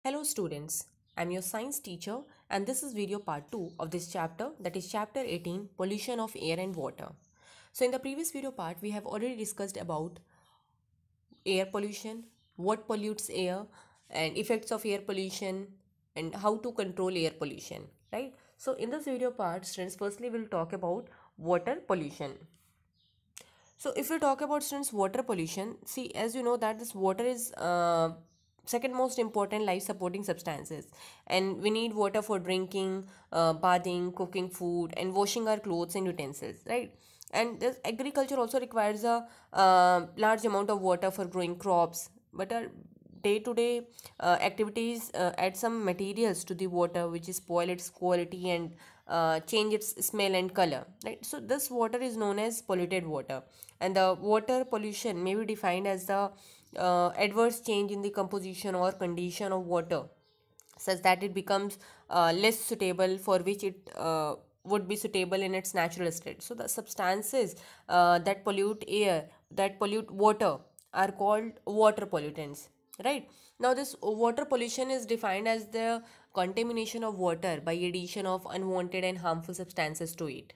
Hello students, I'm your science teacher and this is video part 2 of this chapter, that is chapter 18, pollution of air and water. So in the previous video part we have already discussed about air pollution, what pollutes air and effects of air pollution and how to control air pollution, right? So in this video part students, firstly we'll talk about water pollution. So if we talk about students water pollution, see, as you know that this water is second most important life supporting substances, and we need water for drinking, bathing, cooking food and washing our clothes and utensils, right? And this agriculture also requires a large amount of water for growing crops, but our day to day activities add some materials to the water which spoil its quality and change its smell and color, right? So this water is known as polluted water, and the water pollution may be defined as the adverse change in the composition or condition of water such that it becomes less suitable for which it would be suitable in its natural state. So the substances that pollute air, that pollute water, are called water pollutants, right? Now this water pollution is defined as the contamination of water by addition of unwanted and harmful substances to it.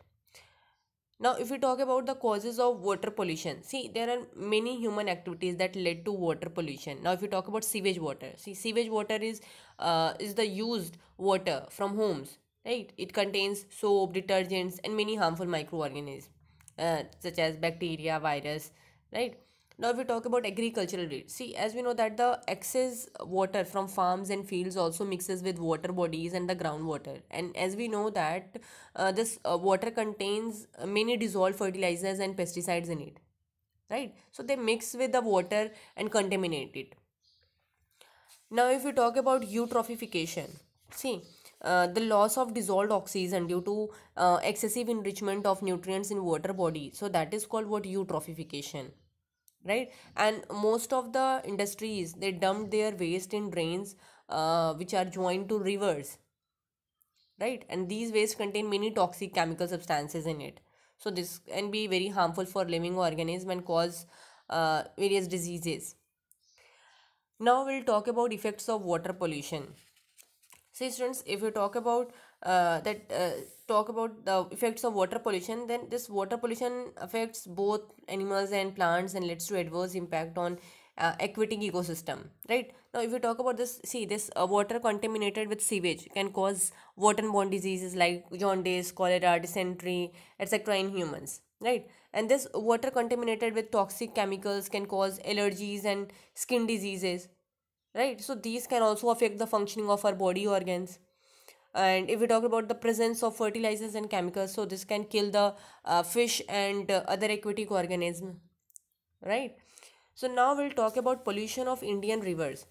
Now, if we talk about the causes of water pollution, see, there are many human activities that led to water pollution. Now, if we talk about sewage water, see, sewage water is the used water from homes, right? It contains soap, detergents, and many harmful microorganisms, such as bacteria, virus, right? Now, if we talk about agricultural waste, see, as we know that the excess water from farms and fields also mixes with water bodies and the groundwater. And as we know that this water contains many dissolved fertilizers and pesticides in it, right? So they mix with the water and contaminate it. Now, if we talk about eutrophication, see, the loss of dissolved oxygen due to excessive enrichment of nutrients in water body. So that is called what eutrophication, right? And most of the industries, they dump their waste in drains which are joined to rivers, right? And these waste contain many toxic chemical substances in it, so this can be very harmful for living organism and cause various diseases. Now we'll talk about effects of water pollution. See students, if we talk about talk about the effects of water pollution, then this water pollution affects both animals and plants and leads to adverse impact on aquatic ecosystem, right? Now if we talk about this, see, this water contaminated with sewage can cause waterborne diseases like jaundice, cholera, dysentery, etc. in humans, right? And this water contaminated with toxic chemicals can cause allergies and skin diseases, right? So these can also affect the functioning of our body organs. And if we talk about the presence of fertilizers and chemicals, so this can kill the fish and other aquatic organisms, right? So now we'll talk about pollution of Indian rivers.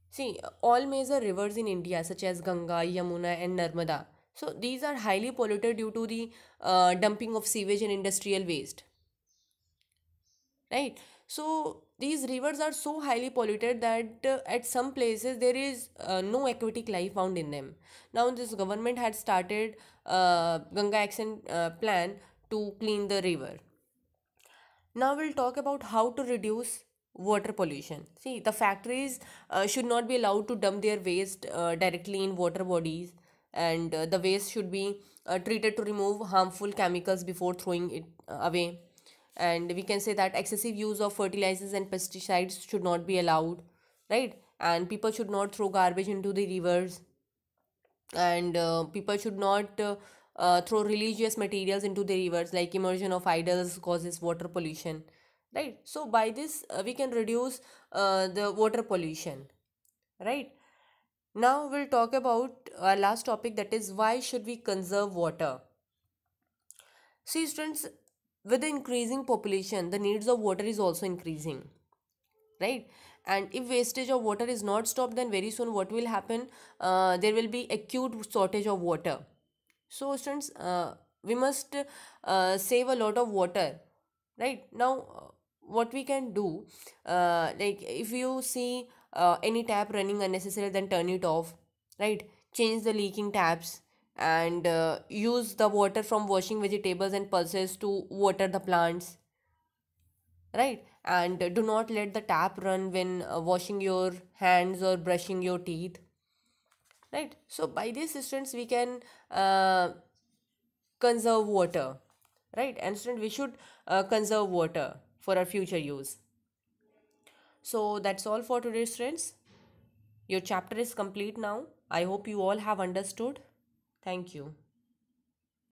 See, all major rivers in India such as Ganga, Yamuna and Narmada, so these are highly polluted due to the dumping of sewage and industrial waste, right? So these rivers are so highly polluted that at some places there is no aquatic life found in them. Now this government had started Ganga action plan to clean the river. Now we'll talk about how to reduce water pollution. See, the factories should not be allowed to dump their waste directly in water bodies, and the waste should be treated to remove harmful chemicals before throwing it away. And we can say that excessive use of fertilizers and pesticides should not be allowed, right? And people should not throw garbage into the rivers, and people should not throw religious materials into the rivers, like immersion of idols causes water pollution, right? So by this we can reduce the water pollution, right? Now we'll talk about our last topic, that is why should we conserve water. See students, with the increasing population the needs of water is also increasing, right? And if wastage of water is not stopped, then very soon what will happen, there will be acute shortage of water. So students, we must save a lot of water, right? Now what we can do, like if you see any tap running unnecessary, then turn it off, right? Change the leaking taps, and use the water from washing vegetables and pulses to water the plants, right? and do not let the tap run when washing your hands or brushing your teeth, right? So by this students we can conserve water, right? And students, we should conserve water for our future use. So that's all for today, students. Your chapter is complete now. I hope you all have understood. Thank you.